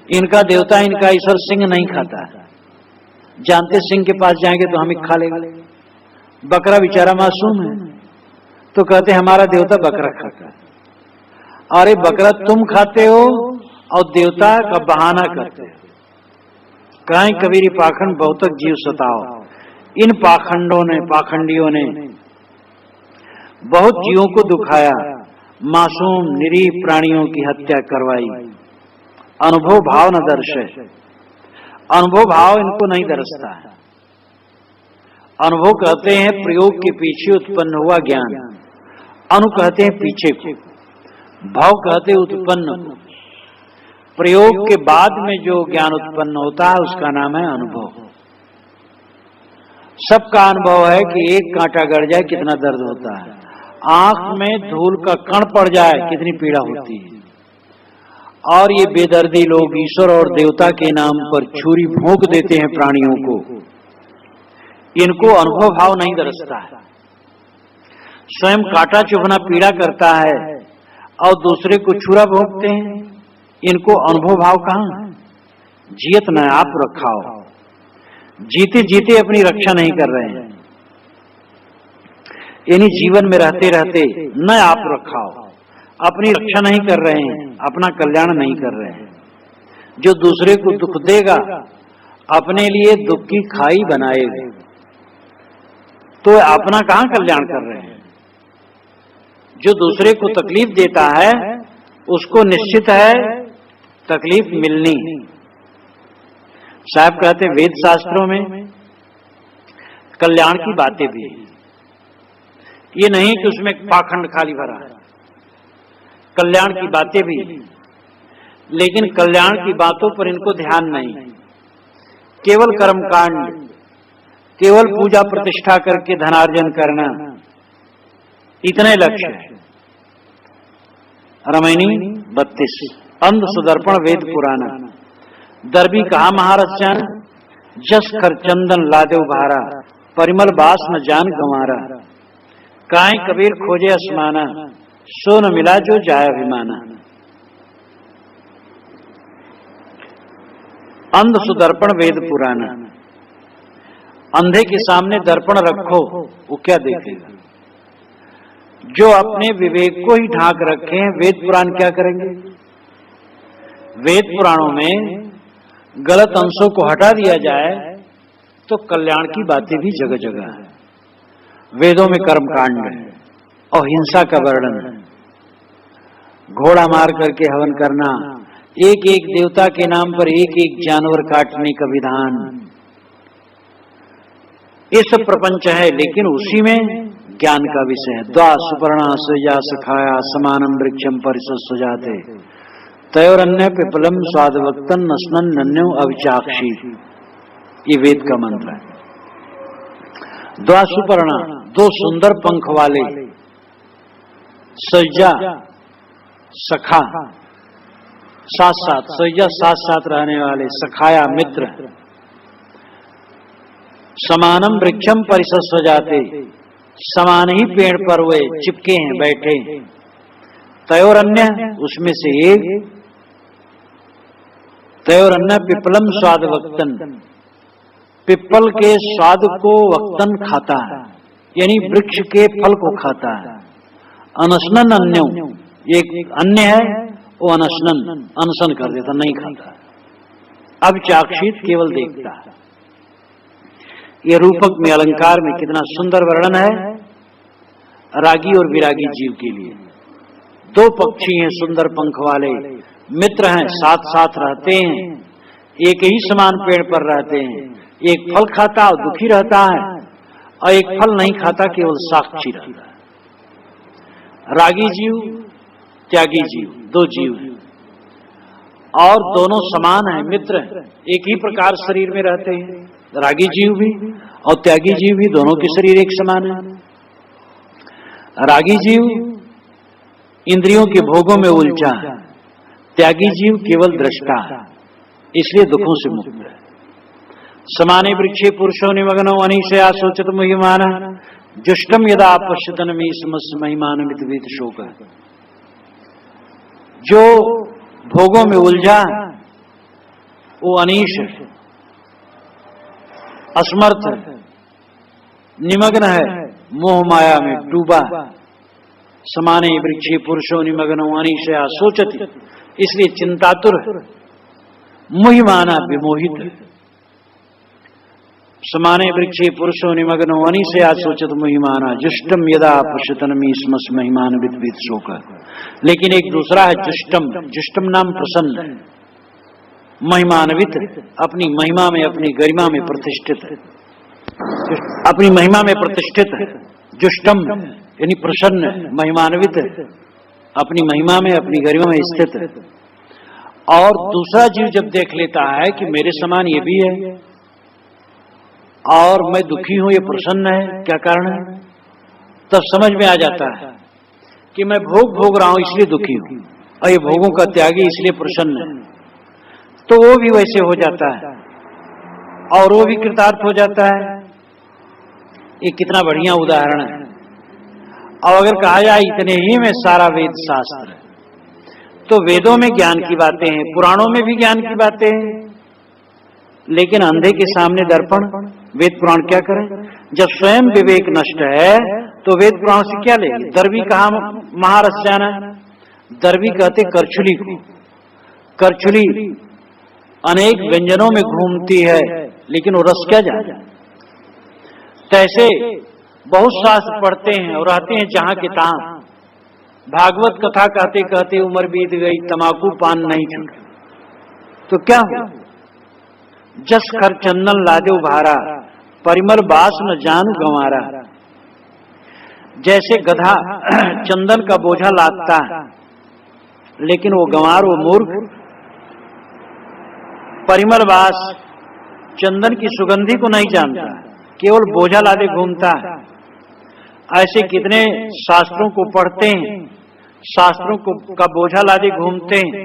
इनका देवता, इनका ईश्वर सिंह नहीं खाता। जानते सिंह के पास जाएंगे तो हमें खा लेगा। बकरा बेचारा मासूम है, तो कहते हमारा देवता बकरा खाता है। अरे बकरा तुम खाते हो और देवता का बहाना करते हो। कहीं कबीरी पाखंड बहुतक जीव सताओ। इन पाखंडियों ने बहुत जीवों को दुखाया, मासूम निरीह प्राणियों की हत्या करवाई। अनुभव भाव न दर्शे, अनुभव भाव इनको नहीं दर्शता है। अनुभव कहते हैं प्रयोग के पीछे उत्पन्न हुआ ज्ञान, अनु कहते हैं पीछे को, भाव कहते हैं उत्पन्न को। प्रयोग के बाद में जो ज्ञान उत्पन्न होता है उसका नाम है अनुभव। सबका अनुभव है कि एक कांटा गड़ जाए कितना दर्द होता है, आंख में धूल का कण पड़ जाए कितनी पीड़ा होती है। और ये बेदर्दी लोग ईश्वर और देवता के नाम पर छुरी भोंक देते हैं प्राणियों को। इनको अनुभव भाव नहीं दर्शता है। स्वयं कांटा चुभना पीड़ा करता है और दूसरे को छुरा भोंकते हैं। इनको अनुभव भाव कहां है? जियत न आप रखाओ, जीते जीते अपनी रक्षा नहीं कर रहे हैं। यानी जीवन में रहते रहते न आप रखाओ, अपनी रक्षा नहीं कर रहे हैं, अपना कल्याण नहीं कर रहे हैं। जो दूसरे को दुख देगा अपने लिए दुख की खाई बनाएगा, तो अपना कहां कल्याण कर रहे हैं। जो दूसरे को तकलीफ देता है उसको निश्चित है तकलीफ मिलनी। साहब कहते वेद शास्त्रों में कल्याण की बातें भी है। ये नहीं कि उसमें पाखंड खाली भरा है, कल्याण की बातें भी, लेकिन कल्याण की बातों पर इनको ध्यान नहीं। केवल कर्मकांड, केवल पूजा प्रतिष्ठा करके धनार्जन करना, इतने लक्ष्य है। रामायणी 32 अंध सुदर्पण वेद पुराना दरबी कहा महाराज जान, जस खर चंदन लादेव भारा, परिमल बास न जान गंवारा। काहे कबीर खोजे आसमाना, सो न मिला जो जाय अभिमाना। अंध सुदर्पण वेद पुराना। अंधे के सामने दर्पण रखो, वो क्या देखेगा? जो अपने विवेक को ही ढांक रखे हैं, वेद पुराण क्या करेंगे? वेद पुराणों में गलत अंशों को हटा दिया जाए तो कल्याण की बातें भी जगह जगह है। वेदों में कर्मकांड है और हिंसा का वर्णन है। घोड़ा मार करके हवन करना, एक एक देवता के नाम पर एक एक जानवर काटने का विधान, ये सब प्रपंच है, लेकिन उसी में ज्ञान का विषय है। द्वा सुपर्णा सया सखाया समानम वृक्षम परिषद सुजाते तयोरन्य पिपलम स्वादवक्तन नस्नन नन्यो अविचाक्षी। ये वेद का मंत्र है। द्वा सुपर्णा, दो सुंदर पंख वाले, सज्जा सखा, साथ साथ, सज्जा साथ साथ रहने वाले, सखाया मित्र, समानम वृक्षम परिषद सजाते, समान ही पेड़ पर वे चिपके हैं, बैठे। तयोरन्य, उसमें से एक, तयोरन्य पिपलम स्वाद वक्तन, पिपल के स्वाद को वक्तन खाता है, यानी वृक्ष के फल को खाता है। अनशनन अन्यो, एक अन्य है, वो अनशनन, अनशन कर देता, नहीं खाता। अब चाक्षित केवल देखता है। ये रूपक में, अलंकार में कितना सुंदर वर्णन है रागी और विरागी जीव के लिए। दो पक्षी हैं सुंदर पंख वाले, मित्र हैं, साथ साथ रहते हैं, एक ही समान पेड़ पर रहते हैं। एक फल खाता और दुखी रहता है, और एक फल नहीं खाता, केवल साक्षी रहता है। रागी जीव, त्यागी जीव, दो जीव हैं, और दोनों समान हैं, मित्र हैं, एक ही प्रकार शरीर में रहते हैं। रागी जीव भी और त्यागी जीव भी, दोनों के शरीर एक समान है। रागी जीव इंद्रियों के भोगों में उलझा है, त्यागी जीव केवल दृष्टा है, इसलिए दुखों से मुक्त है। समाने वृक्षे पुरुषो निमग्नो अनिशया सोचत महिमान जुष्टम यदा पश्यतनमी समस्त महिमान मितवीत शोक। जो भोगों में उलझा वो अनीश है, असमर्थ है, निमग्न है, मोह माया में डूबा। समाने वृक्षे पुरुषो निमग्नो अनिशया सोचति, इसलिए चिंतातुर, मोहिमाना विमोहित। समाने वृक्षे पुरुषो निमग्नो अनिशया सोचत मोहिमाना जुष्टम यदा पश्यतनमी स्मस महिमान विद्वित शोक। लेकिन एक दूसरा है जुष्टम, जुष्टम नाम प्रसन्न, महिमान्वित, अपनी महिमा में, अपनी गरिमा में प्रतिष्ठित है, अपनी महिमा में प्रतिष्ठित है। जुष्टम यानी प्रसन्न, महिमान्वित, अपनी महिमा में, अपनी गरिमा में स्थित है। और दूसरा जीव जब देख लेता है कि मेरे समान ये भी है और मैं दुखी हूं, ये प्रसन्न है, क्या कारण है, तब समझ में आ जाता है कि मैं भोग रहा हूं इसलिए दुखी हूं, और ये भोगों का त्यागी इसलिए प्रसन्न है। तो वो भी वैसे हो जाता है और वो भी कृतार्थ हो जाता है। ये कितना बढ़िया उदाहरण है। और अगर कहा जाए इतने ही में सारा वेद शास्त्र है, तो वेदों में ज्ञान की बातें हैं, पुराणों में भी ज्ञान की बातें हैं, लेकिन अंधे के सामने दर्पण, वेद पुराण क्या करें? जब स्वयं विवेक नष्ट है तो वेद पुराण से क्या लेंगे? दर्वी कहा महारस जाना, दर्वी कहते करछुली को। करछुली अनेक व्यंजनों में घूमती है, लेकिन वो रस क्या जाने। तैसे बहुत शास्त्र पढ़ते हैं और रहते हैं जहां के तहां। भागवत कथा कहते कहते उम्र बीत गई, तमाकू पान नहीं छूटा, तो क्या हुआ? जस खर चंदन लादे भारा, परिमल बास न जान गंवारा। जैसे गधा चंदन का बोझा लादता है, लेकिन वो गंवार, वो मूर्ख परिमल बास, चंदन की सुगंधी को नहीं जानता, केवल बोझा लादे घूमता है। ऐसे कितने शास्त्रों को पढ़ते हैं, शास्त्रों को का बोझा लादे घूमते हैं,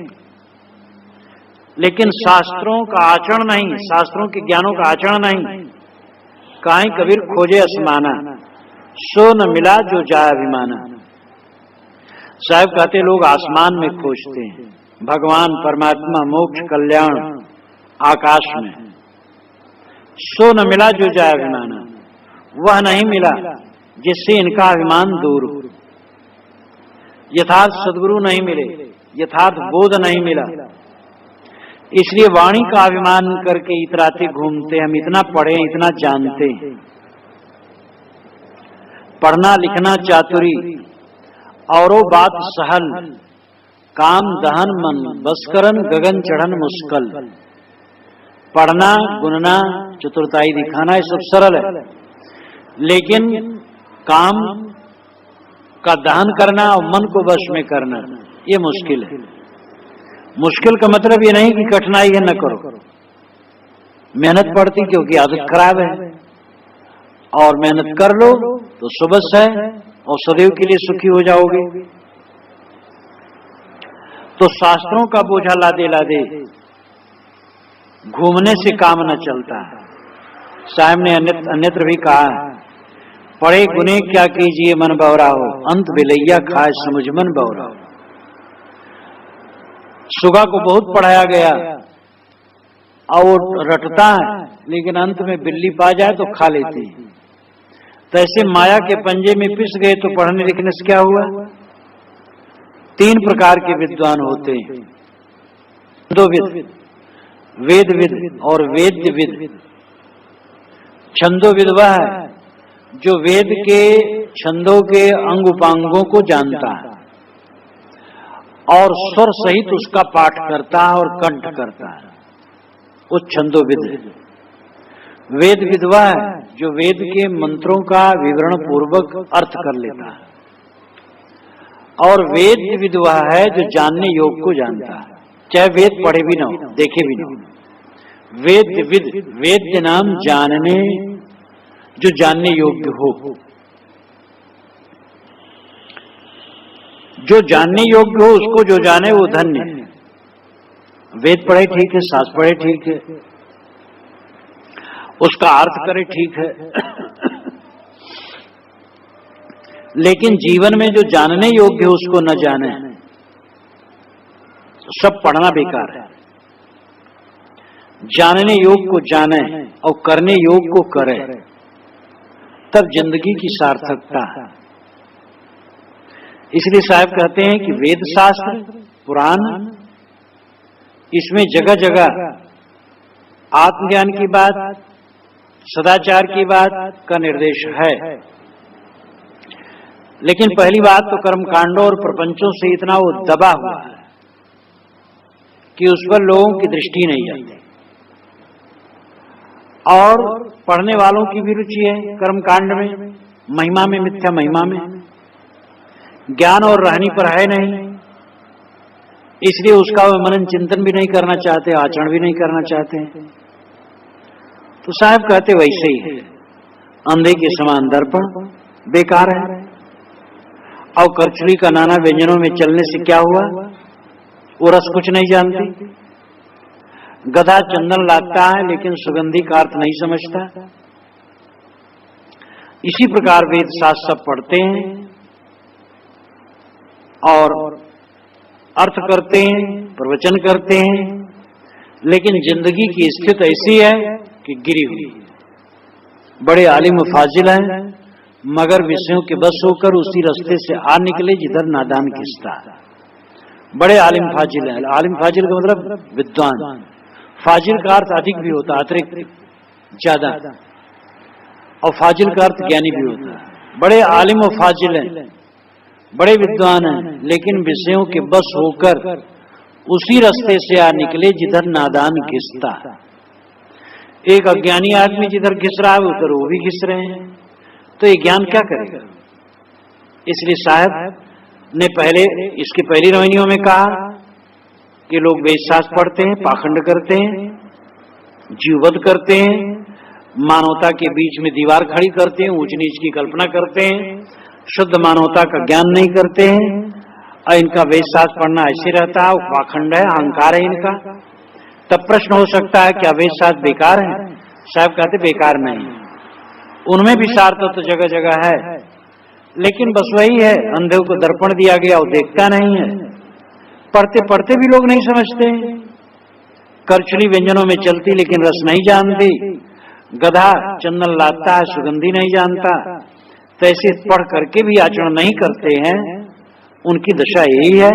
लेकिन शास्त्रों का आचरण नहीं, शास्त्रों के ज्ञानों का आचरण नहीं। काहे कबीर खोजे असमाना, सो न मिला जो जाय अभिमाना। साहब कहते लोग आसमान में खोजते हैं, भगवान परमात्मा मोक्ष कल्याण आकाश में, सो न मिला जो जाय अभिमाना, वह नहीं मिला जिससे इनका अभिमान दूर हो। यथार्थ सद्गुरु नहीं मिले, यथार्थ बोध नहीं मिला, इसलिए वाणी का अभिमान करके इतराते घूमते। हम इतना पढ़े, इतना जानते हैं, पढ़ना लिखना चातुरी और वो बात सहल, काम दहन मन बसकरन गगन चढ़न मुश्किल। पढ़ना, गुनना, चतुरताई दिखाना, ये सब सरल है, लेकिन काम का दहन करना और मन को वश में करना ये मुश्किल है। मुश्किल का मतलब ये नहीं कि कठिनाई है न करो, मेहनत पड़ती क्योंकि आदत खराब है, और मेहनत कर लो तो सुबह है और सदैव के लिए सुखी हो जाओगे। तो शास्त्रों का बोझा लादे लादे घूमने से काम न चलता है। साहब ने अन्यत्र भी कहा है, पढ़े गुने क्या कीजिए मन बवरा हो, अंत बिलैया खाए समझ मन बवरा हो। सुगा को बहुत पढ़ाया गया और वो रटता है, लेकिन अंत में बिल्ली पा जाए तो खा लेती है। तो ऐसे माया के पंजे में पिस गए तो पढ़ने लिखने से क्या हुआ? 3 प्रकार के विद्वान होते हैं, छंदोविद, वेदविद और वेद्यविद। छंदोविद वह है जो वेद के छंदों के अंग उपांगों को जानता है और स्वर सहित उसका पाठ करता है और कंठ करता है, वो छंदोविद है। वेद विद्वा है जो वेद के मंत्रों का विवरण पूर्वक अर्थ कर लेता है, और वेद विद्वा है जो जानने योग को जानता है, चाहे वेद पढ़े भी ना हो, देखे भी ना हो। वेद विद, वेद्य नाम जानने, जो जानने योग्य हो। जो जानने योग्य हो उसको जो जाने वो धन्य है। वेद पढ़े ठीक है, शास्त्र पढ़े ठीक है, उसका अर्थ करे ठीक है, लेकिन जीवन में जो जानने योग्य है उसको न जाने तो सब पढ़ना बेकार है। जानने योग को जाने और करने योग को करे, तब जिंदगी की सार्थकता है। इसलिए साहब कहते हैं कि वेद शास्त्र पुराण, इसमें जगह जगह आत्मज्ञान की बात, सदाचार की बात का निर्देश है। लेकिन पहली बात तो कर्मकांडों और प्रपंचों से इतना वो दबा हुआ है कि उस पर लोगों की दृष्टि नहीं जाती, और पढ़ने वालों की भी रुचि है कर्मकांड में, महिमा में, मिथ्या महिमा में, ज्ञान और रहनी पर है नहीं। इसलिए उसका वे मनन चिंतन भी नहीं करना चाहते, आचरण भी नहीं करना चाहते। तो साहब कहते वैसे ही है, अंधे के समान दर्पण बेकार है, और करचुली का नाना व्यंजनों में चलने से क्या हुआ? वो रस कुछ नहीं जानती। गधा चंदन लाता है लेकिन सुगंधी का अर्थ नहीं समझता। इसी प्रकार वेद शास्त्र सब पढ़ते हैं और अर्थ करते हैं, प्रवचन करते हैं, लेकिन जिंदगी की स्थिति ऐसी है कि गिरी हुई है। बड़े आलिम फाजिल हैं, मगर विषयों के बस होकर उसी रास्ते से आ निकले जिधर नादान खिसता है। बड़े आलिम फाजिल हैं। आलिम फाजिल का मतलब विद्वान। फाजिल का अर्थ अधिक भी होता है, अतिरिक्त, ज्यादा, और फाजिल का अर्थ ज्ञानी भी होता है। बड़े आलिम और फाजिल हैं, बड़े विद्वान हैं, लेकिन विषयों के बस होकर उसी रास्ते से आ निकले जिधर नादान घिसता है। एक अज्ञानी आदमी जिधर घिस रहा है उधर वो भी घिस रहे हैं, तो ये ज्ञान क्या करेगा? इसलिए साहब ने पहले इसकी पहली रवानियों में कहा कि लोग वेद शास्त्र पढ़ते हैं, पाखंड करते हैं, जीववध करते हैं, मानवता के बीच में दीवार खड़ी करते हैं, ऊंच नीच की कल्पना करते हैं, शुद्ध मानवता का ज्ञान नहीं करते हैं, और इनका वेद शास्त्र पढ़ना ऐसे रहता है, पाखंड है, अहंकार है इनका। तब प्रश्न हो सकता है क्या वेद शास्त्र बेकार है? साहब कहते बेकार नहीं, उनमें भी सार तो जगह जगह है, लेकिन बस वही है, अंधे को दर्पण दिया गया वो देखता नहीं है, पढ़ते पढ़ते भी लोग नहीं समझते। करचुली व्यंजनों में चलती लेकिन रस नहीं जानती, गधा चंदन लाता है सुगंधी नहीं जानता, तो ऐसे पढ़ करके भी आचरण नहीं करते हैं। उनकी दशा यही है,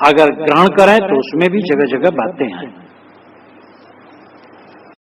अगर ग्रहण करें तो उसमें भी जगह जगह बातें हैं।